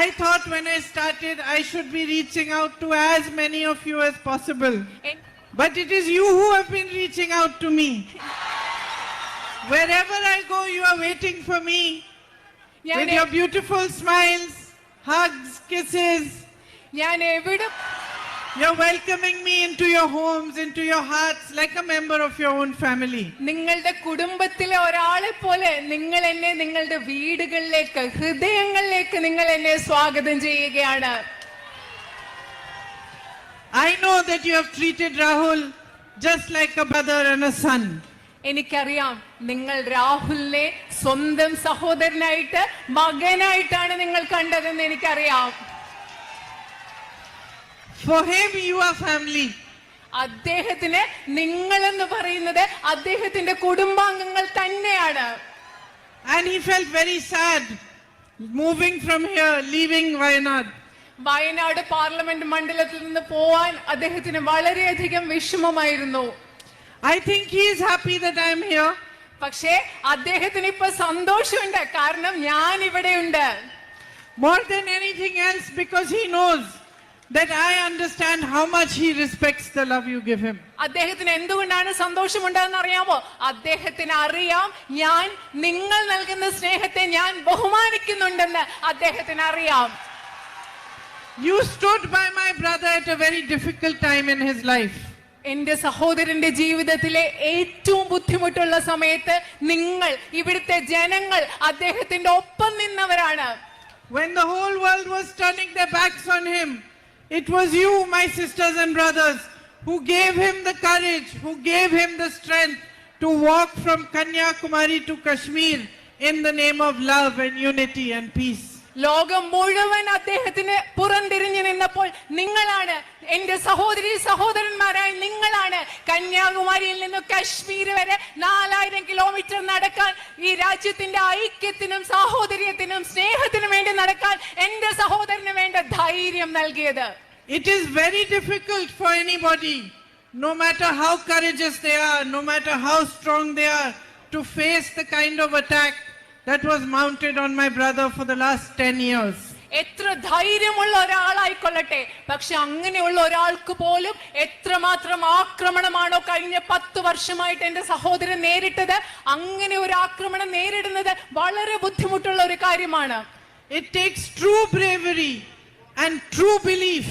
I thought when I started, I should be reaching out to as many of you as possible. But it is you who have been reaching out to me. Wherever I go, you are waiting for me with your beautiful smiles, hugs, kisses. You're welcoming me into your homes, into your hearts, like a member of your own family. നിങ്ങളുടെ കുടുംബത്തിലെ ഒരാളെ പോലെ നിങ്ങൾ എന്നെ നിങ്ങളുടെ വീടുകളിലേക്ക്, ഹൃദയങ്ങളിലേക്ക് നിങ്ങൾ എന്നെ സ്വാഗതം ചെയ്യുകയാണ്. I know that you have treated Rahul just like a brother and a son. എനിക്കറിയാം നിങ്ങൾ രാഹുലിനെ സ്വന്തം സഹോദരനായിട്ട്, മകനായിട്ടാണ് നിങ്ങൾ കണ്ടതെന്ന് എനിക്കറിയാം. For him you are family. അദ്ദേഹത്തിന് നിങ്ങളെന്ന് പറയുന്നത് അദ്ദേഹത്തിന്റെ കുടുംബാംഗങ്ങൾ തന്നെയാണ്. And he felt very sad moving from here, leaving Wayanad. Wayanad parliament മണ്ഡലത്തിൽ നിന്ന് പോവാൻ അദ്ദേഹത്തിന് വളരെയധികം വിഷമമായിരുന്നു. I think he is happy that I am here. പക്ഷേ അദ്ദേഹത്തിന് ഇപ്പൊ സന്തോഷമുണ്ട്, കാരണം ഞാൻ ഇവിടെയുണ്ട്. More than anything else, because he knows that I understand how much he respects the love you give him. അദ്ദേഹത്തിന് എന്തുകൊണ്ടാണ് സന്തോഷമുണ്ടെന്ന് അറിയാമോ? അദ്ദേഹത്തിന് അറിയാം ഞാൻ നിങ്ങൾ നൽകുന്ന സ്നേഹത്തെ ഞാൻ ബഹുമാനിക്കുന്നുണ്ടെന്ന് അദ്ദേഹത്തിന് അറിയാം. You stood by my brother at a very difficult time in his life. എന്റെ സഹോദരന്റെ ജീവിതത്തിലെ ഏറ്റവും ബുദ്ധിമുട്ടുള്ള സമയത്ത് നിങ്ങൾ, ഇവിടുത്തെ ജനങ്ങൾ അദ്ദേഹത്തിന്റെ ഒപ്പം നിന്നവരാണ്. When the whole world was turning their backs on him, it was you, my sisters and brothers, who gave him the courage, who gave him the strength to walk from Kanyakumari to Kashmir in the name of love and unity and peace. ലോകം മുഴുവൻ അദ്ദേഹത്തിന് പുറംതിരിഞ്ഞു നിന്നപ്പോൾ നിങ്ങളാണ്, എന്റെ സഹോദരി സഹോദരന്മാരായ നിങ്ങളാണ് കന്യാകുമാരിയിൽ നിന്ന് കശ്മീർ വരെ 4000 കിലോമീറ്റർ നടക്കാൻ, ഈ രാജ്യത്തിന്റെ ഐക്യത്തിനും സാഹോദര്യത്തിനും സ്നേഹത്തിനും വേണ്ടി നടക്കാൻ എന്റെ സഹോദരന് വേണ്ട ധൈര്യം നൽകിയത്. It is very difficult for anybody, no matter how courageous they are, no matter how strong they are, to face the kind of attack that was mounted on my brother for the last 10 years. എത്ര ധൈര്യമുള്ള ഒരാളായിക്കൊള്ളട്ടെ, പക്ഷെ അങ്ങനെയുള്ള ഒരാൾക്ക് പോലും എത്രമാത്രം ആക്രമണമാണോ കഴിഞ്ഞ 10 വർഷമായിട്ട് എന്റെ സഹോദരൻ നേരിട്ടത്, അങ്ങനെ ഒരു ആക്രമണം നേരിടുന്നത് വളരെ ബുദ്ധിമുട്ടുള്ള ഒരു കാര്യമാണ്. It takes true bravery and true belief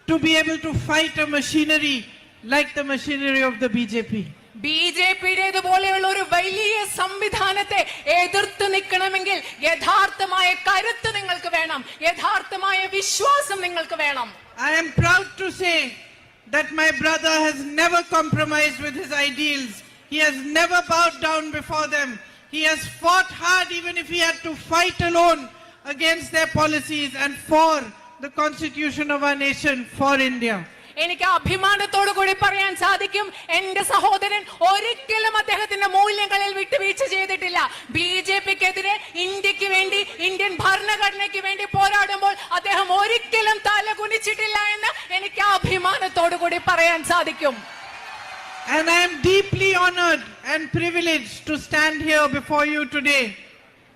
to be able to fight a machinery like the machinery of the BJP. ബിജെപിയുടേതുപോലെയുള്ള ഒരു വലിയ സംവിധാനത്തെ എതിർത്ത് നിൽക്കണമെങ്കിൽ യഥാർത്ഥമായ കരുത്ത് നിങ്ങൾക്ക് വേണം, യഥാർത്ഥമായ വിശ്വാസം നിങ്ങൾക്ക് വേണം. I am proud to say that my brother has never compromised with his ideals. He has never bowed down before them. He has fought hard, even if he had to fight alone against their policies and for the constitution of our nation, for India. എനിക്ക് അഭിമാനത്തോടു കൂടി പറയാൻ സാധിക്കും, എന്റെ സഹോദരൻ ഒരിക്കലും അദ്ദേഹത്തിന്റെ മൂല്യങ്ങളിൽ വിട്ടുവീഴ്ച ചെയ്തിട്ടില്ല. ബിജെപിക്കെതിരെ ഇന്ത്യക്ക് വേണ്ടി, ഇന്ത്യൻ ഭരണഘടനയ്ക്ക് വേണ്ടി പോരാടുമ്പോൾ അദ്ദേഹം ഒരിക്കലും തല കുനിച്ചിട്ടില്ല എന്ന് എനിക്ക് അഭിമാനത്തോടു കൂടി പറയാൻ സാധിക്കും. And I am deeply honored and privileged to stand here before you today,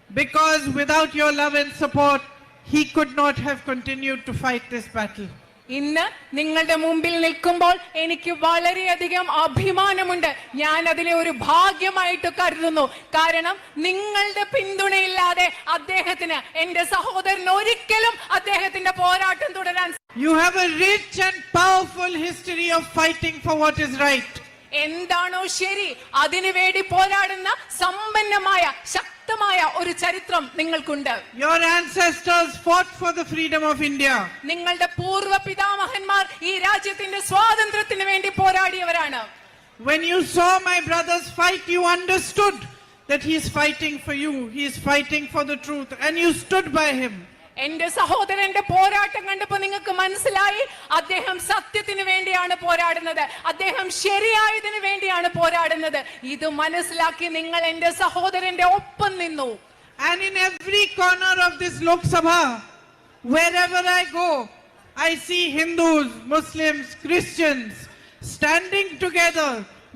because without your love and support, he could not have continued to fight this battle. ഇന്ന് നിങ്ങളുടെ മുമ്പിൽ നിൽക്കുമ്പോൾ എനിക്ക് വളരെയധികം അഭിമാനമുണ്ട്. ഞാൻ അതിനെ ഒരു ഭാഗ്യമായിട്ട് കരുതുന്നു. കാരണം നിങ്ങളുടെ പിന്തുണയില്ലാതെ അദ്ദേഹത്തിന്, എന്റെ സഹോദരൻ ഒരിക്കലും അദ്ദേഹത്തിന്റെ പോരാട്ടം തുടരാൻ. You have a rich and powerful history of fighting for what is right. എന്താണോ ശരി അതിനുവേണ്ടി പോരാടുന്ന സമ്പന്നമായ ശക്തമായ ഒരു ചരിത്രം നിങ്ങൾക്കുണ്ട്. Your ancestors fought for the freedom of India. നിങ്ങളുടെ പൂർവ്വ പിതാമഹന്മാർ ഈ രാജ്യത്തിന്റെ സ്വാതന്ത്ര്യത്തിന് വേണ്ടി പോരാടിയവരാണ്. When you saw my brother's fight, you understood that he is fighting for you. He is fighting for the truth, and you stood by him. എന്റെ സഹോദരന്റെ പോരാട്ടം കണ്ടപ്പോൾ നിങ്ങൾക്ക് മനസ്സിലായി, അദ്ദേഹം സത്യത്തിന് വേണ്ടിയാണ് പോരാടുന്നത്, അദ്ദേഹം ശരിയായതിനു വേണ്ടിയാണ് പോരാടുന്നത്. ഇത് മനസ്സിലാക്കി നിങ്ങൾ എന്റെ സഹോദരന്റെ ഒപ്പം നിന്നു. And in every corner of this Lok Sabha, wherever I go, I see Hindus, Muslims, Christians standing together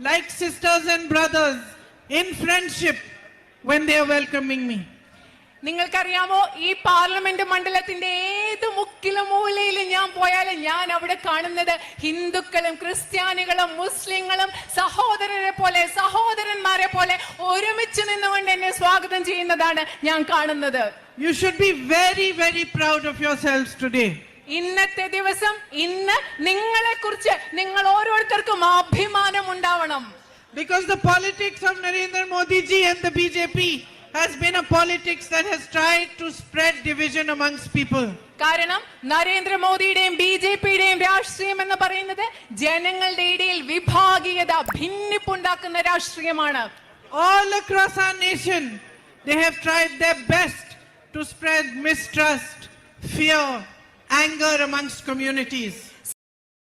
like sisters and brothers in friendship when they are welcoming me. നിങ്ങൾക്കറിയാമോ, ഈ പാർലമെന്റ് മണ്ഡലത്തിന്റെ ഏത് മുക്കിലും മൂലയിലും ഞാൻ പോയാലും ഞാൻ അവിടെ കാണുന്നത് ഹിന്ദുക്കളും ക്രിസ്ത്യാനികളും മുസ്ലിങ്ങളും സഹോദരരെ പോലെ സഹോദരന്മാരെ പോലെ ഒരുമിച്ച് നിന്നുകൊണ്ട് എന്നെ സ്വാഗതം ചെയ്യുന്നതാണ് ഞാൻ കാണുന്നത്. You should be very, very proud of yourselves today. ഇന്നത്തെ ദിവസം ഇന്ന് നിങ്ങളെ കുറിച്ച് നിങ്ങൾ ഓരോരുത്തർക്കും അഭിമാനം ഉണ്ടാവണം. Because the politics of Narendra Modi ji and the BJP has been a politics that has tried to spread division amongst people. കാരണം നരേന്ദ്രമോദിയുടെയും BJPയുടെയും രാഷ്ട്രീയം എന്ന് പറയുന്നത് ജനങ്ങളുടെ ഇടയിൽ വിഭാഗീയത ഭിന്നിപ്പുണ്ടാക്കുന്ന രാഷ്ട്രീയമാണ്. All across our nation, they have tried their best to spread mistrust, fear, anger amongst communities.